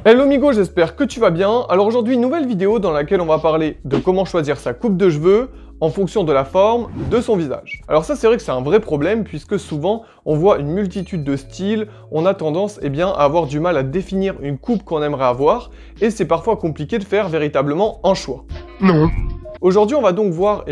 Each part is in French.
Hello Migo, j'espère que tu vas bien. Alors aujourd'hui, une nouvelle vidéo dans laquelle on va parler de comment choisir sa coupe de cheveux en fonction de la forme de son visage. Alors ça, c'est vrai que c'est un vrai problème puisque souvent, on voit une multitude de styles, on a tendance à avoir du mal à définir une coupe qu'on aimerait avoir et c'est parfois compliqué de faire véritablement un choix. Non. Aujourd'hui, on va donc voir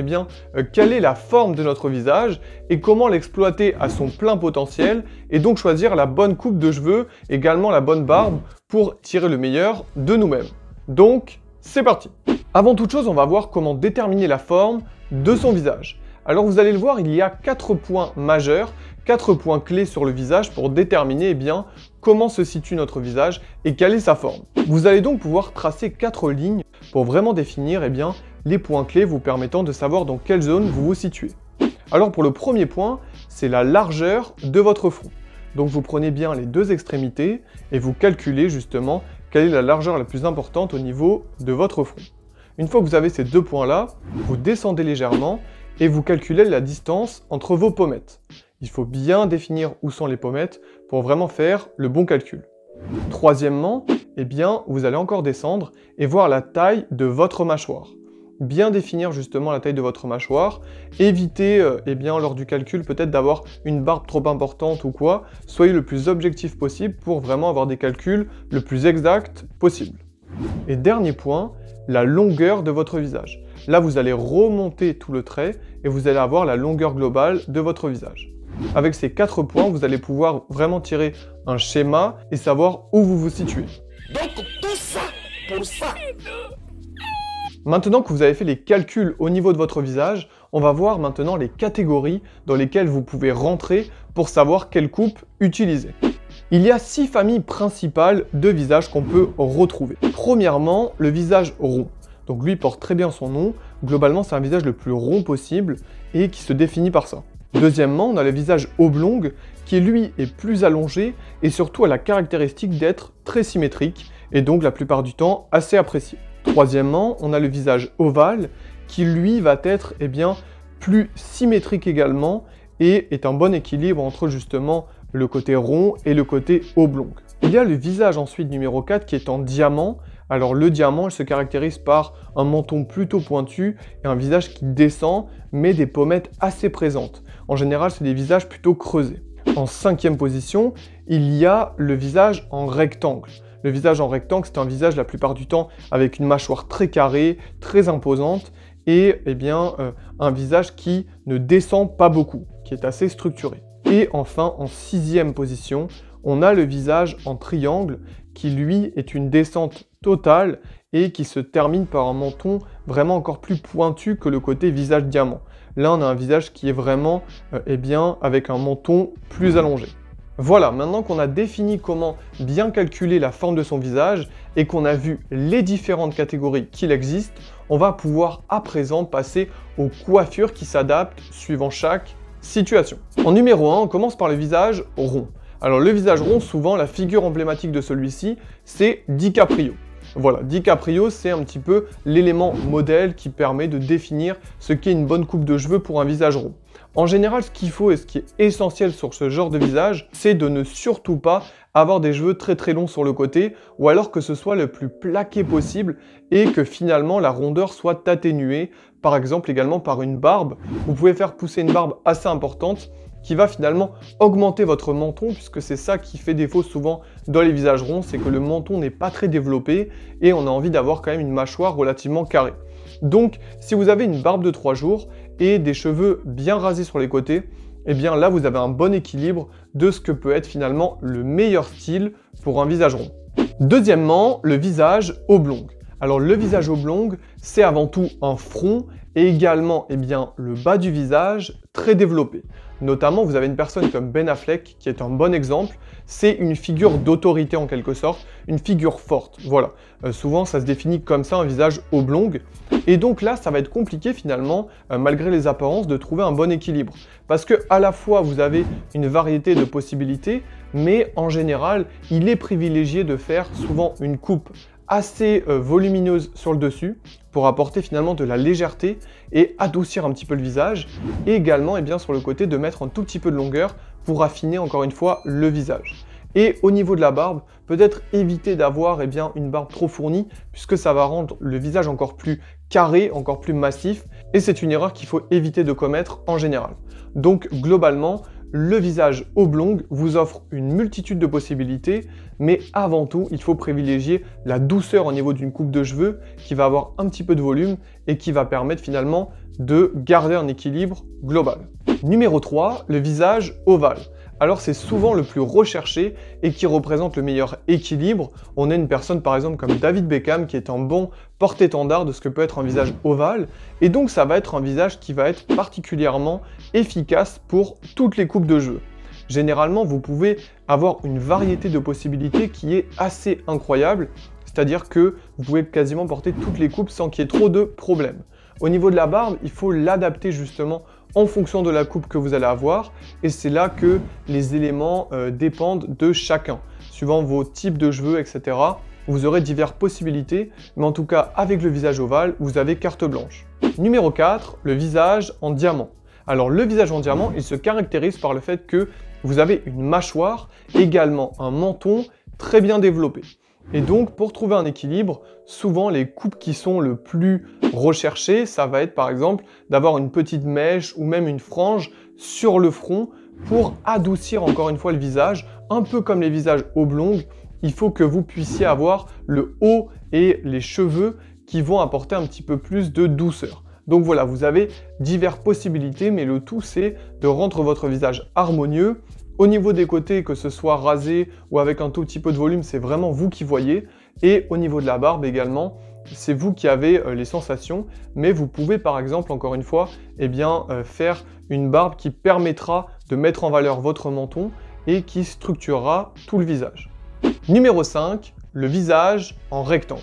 quelle est la forme de notre visage et comment l'exploiter à son plein potentiel et donc choisir la bonne coupe de cheveux, également la bonne barbe pour tirer le meilleur de nous-mêmes. Donc, c'est parti! Avant toute chose, on va voir comment déterminer la forme de son visage. Alors vous allez le voir, il y a 4 points majeurs, 4 points clés sur le visage pour déterminer comment se situe notre visage et quelle est sa forme. Vous allez donc pouvoir tracer 4 lignes pour vraiment définir les points clés vous permettant de savoir dans quelle zone vous vous situez. Alors pour le premier point, c'est la largeur de votre front. Donc vous prenez bien les deux extrémités et vous calculez justement quelle est la largeur la plus importante au niveau de votre front. Une fois que vous avez ces deux points-là, vous descendez légèrement et vous calculez la distance entre vos pommettes. Il faut bien définir où sont les pommettes pour vraiment faire le bon calcul. Troisièmement, vous allez encore descendre et voir la taille de votre mâchoire. Bien définir justement la taille de votre mâchoire, éviter lors du calcul peut-être d'avoir une barbe trop importante ou quoi, soyez le plus objectif possible pour vraiment avoir des calculs le plus exacts possible. Et dernier point, la longueur de votre visage. Là vous allez remonter tout le trait et vous allez avoir la longueur globale de votre visage. Avec ces 4 points, vous allez pouvoir vraiment tirer un schéma et savoir où vous vous situez. Donc tout ça pour ça. Maintenant que vous avez fait les calculs au niveau de votre visage, on va voir maintenant les catégories dans lesquelles vous pouvez rentrer pour savoir quelle coupe utiliser. Il y a 6 familles principales de visages qu'on peut retrouver. Premièrement, le visage rond. Donc lui porte très bien son nom. Globalement, c'est un visage le plus rond possible et qui se définit par ça. Deuxièmement, on a le visage oblong qui lui est plus allongé et surtout a la caractéristique d'être très symétrique et donc la plupart du temps assez apprécié. Troisièmement, on a le visage ovale qui lui va être plus symétrique également et est un bon équilibre entre justement le côté rond et le côté oblong. Il y a le visage ensuite numéro 4 qui est en diamant. Alors le diamant, il se caractérise par un menton plutôt pointu et un visage qui descend mais des pommettes assez présentes. En général, c'est des visages plutôt creusés. En 5e position, il y a le visage en rectangle. Le visage en rectangle, c'est un visage la plupart du temps avec une mâchoire très carrée, très imposante et un visage qui ne descend pas beaucoup, qui est assez structuré. Et enfin, en 6e position, on a le visage en triangle qui lui est une descente totale et qui se termine par un menton vraiment encore plus pointu que le côté visage diamant. Là, on a un visage qui est vraiment avec un menton plus allongé. Voilà, maintenant qu'on a défini comment bien calculer la forme de son visage et qu'on a vu les différentes catégories qu'il existe, on va pouvoir à présent passer aux coiffures qui s'adaptent suivant chaque situation. En numéro 1, on commence par le visage rond. Alors le visage rond, souvent la figure emblématique de celui-ci, c'est DiCaprio. Voilà, DiCaprio, c'est un petit peu l'élément modèle qui permet de définir ce qu'est une bonne coupe de cheveux pour un visage rond. En général, ce qu'il faut et ce qui est essentiel sur ce genre de visage, c'est de ne surtout pas avoir des cheveux très très longs sur le côté ou alors que ce soit le plus plaqué possible et que finalement la rondeur soit atténuée, par exemple également par une barbe. Vous pouvez faire pousser une barbe assez importante qui va finalement augmenter votre menton puisque c'est ça qui fait défaut souvent dans les visages ronds, c'est que le menton n'est pas très développé et on a envie d'avoir quand même une mâchoire relativement carrée. Donc si vous avez une barbe de 3 jours et des cheveux bien rasés sur les côtés, là vous avez un bon équilibre de ce que peut être finalement le meilleur style pour un visage rond. Deuxièmement, le visage oblong. Alors le visage oblong, c'est avant tout un front et également le bas du visage très développé. Notamment, vous avez une personne comme Ben Affleck qui est un bon exemple. C'est une figure d'autorité en quelque sorte, une figure forte. Voilà, souvent ça se définit comme ça, un visage oblong. Et donc là, ça va être compliqué finalement, malgré les apparences, de trouver un bon équilibre. Parce que à la fois, vous avez une variété de possibilités, mais en général, il est privilégié de faire souvent une coupe assez volumineuse sur le dessus pour apporter finalement de la légèreté et adoucir un petit peu le visage et également sur le côté de mettre un tout petit peu de longueur pour affiner encore une fois le visage. Et au niveau de la barbe, peut-être éviter d'avoir une barbe trop fournie, puisque ça va rendre le visage encore plus carré, encore plus massif, et c'est une erreur qu'il faut éviter de commettre en général. Donc globalement, le visage oblong vous offre une multitude de possibilités, mais avant tout, il faut privilégier la douceur au niveau d'une coupe de cheveux qui va avoir un petit peu de volume et qui va permettre finalement de garder un équilibre global. Numéro 3, le visage ovale. Alors c'est souvent le plus recherché et qui représente le meilleur équilibre. On a une personne par exemple comme David Beckham qui est un bon porte-étendard de ce que peut être un visage ovale, et donc ça va être un visage qui va être particulièrement efficace pour toutes les coupes de cheveux. Généralement, vous pouvez avoir une variété de possibilités qui est assez incroyable, c'est-à-dire que vous pouvez quasiment porter toutes les coupes sans qu'il y ait trop de problèmes. Au niveau de la barbe, il faut l'adapter justement en fonction de la coupe que vous allez avoir, et c'est là que les éléments dépendent de chacun. Suivant vos types de cheveux, etc., vous aurez diverses possibilités, mais en tout cas, avec le visage ovale, vous avez carte blanche. Numéro 4, le visage en diamant. Alors le visage en diamant, il se caractérise par le fait que vous avez une mâchoire, également un menton très bien développé. Et donc, pour trouver un équilibre, souvent les coupes qui sont le plus recherchées, ça va être par exemple d'avoir une petite mèche ou même une frange sur le front pour adoucir encore une fois le visage, un peu comme les visages oblongs. Il faut que vous puissiez avoir le haut et les cheveux qui vont apporter un petit peu plus de douceur. Donc voilà, vous avez diverses possibilités, mais le tout c'est de rendre votre visage harmonieux. Au niveau des côtés, que ce soit rasé ou avec un tout petit peu de volume, c'est vraiment vous qui voyez. Et au niveau de la barbe également, c'est vous qui avez les sensations. Mais vous pouvez par exemple, encore une fois, faire une barbe qui permettra de mettre en valeur votre menton et qui structurera tout le visage. Numéro 5, le visage en rectangle.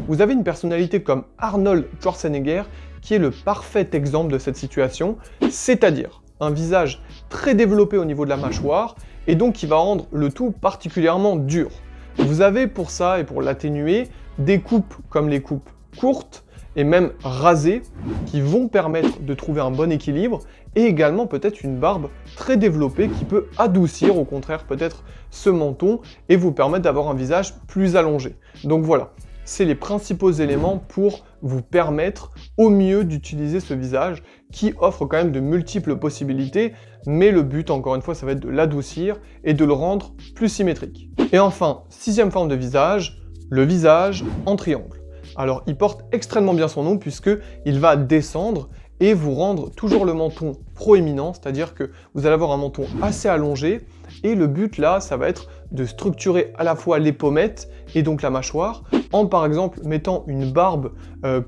Vous avez une personnalité comme Arnold Schwarzenegger qui est le parfait exemple de cette situation, c'est-à-dire un visage très développé au niveau de la mâchoire et donc qui va rendre le tout particulièrement dur. Vous avez pour ça et pour l'atténuer des coupes comme les coupes courtes et même rasées qui vont permettre de trouver un bon équilibre, et également peut-être une barbe très développée qui peut adoucir au contraire peut-être ce menton et vous permettre d'avoir un visage plus allongé. Donc voilà, c'est les principaux éléments pour vous permettre au mieux d'utiliser ce visage qui offre quand même de multiples possibilités, mais le but encore une fois ça va être de l'adoucir et de le rendre plus symétrique. Et enfin, sixième forme de visage, le visage en triangle. Alors il porte extrêmement bien son nom puisqu'il va descendre et vous rendre toujours le menton proéminent, c'est-à-dire que vous allez avoir un menton assez allongé, et le but là, ça va être de structurer à la fois les pommettes et donc la mâchoire, en par exemple mettant une barbe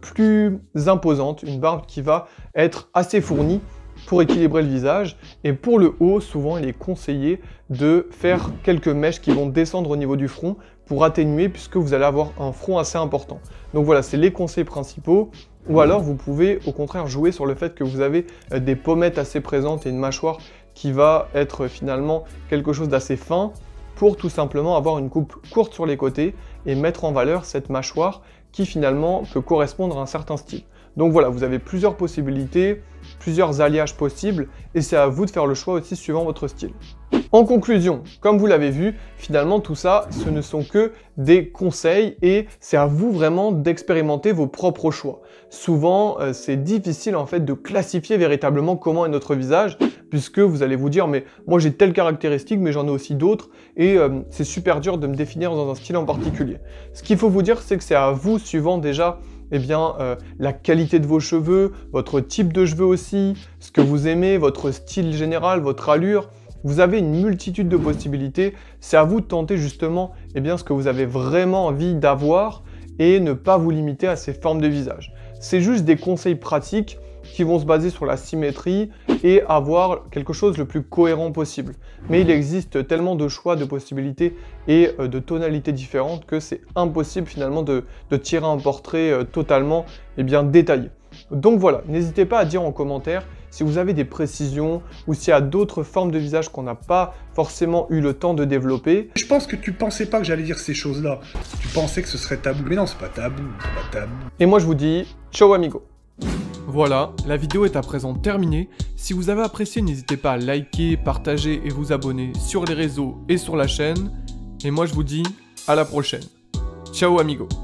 plus imposante, une barbe qui va être assez fournie pour équilibrer le visage. Et pour le haut, souvent il est conseillé de faire quelques mèches qui vont descendre au niveau du front pour atténuer, puisque vous allez avoir un front assez important. Donc voilà, c'est les conseils principaux. Ou alors vous pouvez au contraire jouer sur le fait que vous avez des pommettes assez présentes et une mâchoire qui va être finalement quelque chose d'assez fin, pour tout simplement avoir une coupe courte sur les côtés et mettre en valeur cette mâchoire qui finalement peut correspondre à un certain style. Donc voilà, vous avez plusieurs possibilités, plusieurs alliages possibles, et c'est à vous de faire le choix aussi suivant votre style. En conclusion, comme vous l'avez vu, finalement tout ça, ce ne sont que des conseils et c'est à vous vraiment d'expérimenter vos propres choix. Souvent, c'est difficile en fait de classifier véritablement comment est notre visage, puisque vous allez vous dire mais moi j'ai telle caractéristique mais j'en ai aussi d'autres et c'est super dur de me définir dans un style en particulier. Ce qu'il faut vous dire, c'est que c'est à vous, suivant déjà la qualité de vos cheveux, votre type de cheveux aussi, ce que vous aimez, votre style général, votre allure. Vous avez une multitude de possibilités, c'est à vous de tenter justement ce que vous avez vraiment envie d'avoir et ne pas vous limiter à ces formes de visage. C'est juste des conseils pratiques qui vont se baser sur la symétrie et avoir quelque chose le plus cohérent possible. Mais il existe tellement de choix, de possibilités et de tonalités différentes que c'est impossible finalement de tirer un portrait totalement détaillé. Donc voilà, n'hésitez pas à dire en commentaire si vous avez des précisions ou s'il y a d'autres formes de visage qu'on n'a pas forcément eu le temps de développer. Je pense que tu pensais pas que j'allais dire ces choses-là. Tu pensais que ce serait tabou. Mais non, c'est pas tabou, c'est pas tabou. Et moi je vous dis, ciao amigo. Voilà, la vidéo est à présent terminée. Si vous avez apprécié, n'hésitez pas à liker, partager et vous abonner sur les réseaux et sur la chaîne. Et moi je vous dis à la prochaine. Ciao amigos.